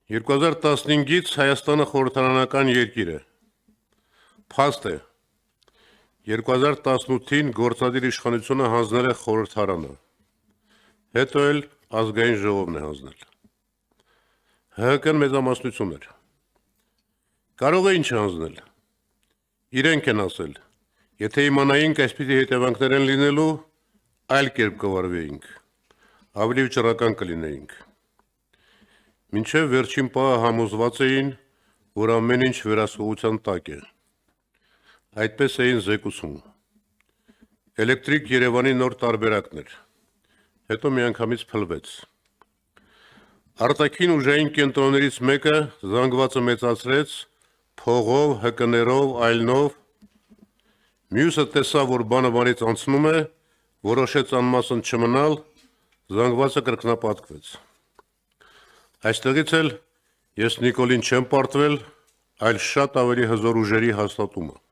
2015-ից Հայաստանը խորհրդարանական երկիր է։ Փաստ է, 2018-ին գործադիր իշխանությունը հանձնել է խորհրդարանը, հետո էլ ազգային ժողովն է հանձնել։ ՀՀԿ-ն մեծամասնություն էր։ Կարող է ինչ հանձնել։ Իրենք են ասել, եթե իմանայինք այսպիսի հետևանքներ են լինելու, այլ կերպ կվարվեինք, ավելի վճռական կլինեինք։ Մինչև վերջին պահը համոզված էին, որ ամեն ինչ վերահսկողության տակ է։ Այդպես էին զեկուցում։ Էլեկտրիկ Երևանի նոր տարբերակն էր, հետո միանգամից փլվեց։ Արտաքին ուժային կենտրոններից մեկը զանգվածը մեծացրեց, փողով, ՀԿ-ներով, այլնով, մյուսը տեսավ, որ բանը բանից անցնում է, որոշեց անմասն չմնալ, զանգվածը կրկնապատկվեց։ Այստեղից էլ ես Նիկոլին չեմ պարտվել, այլ շատ ավելի հզոր ուժերի հաստատումը։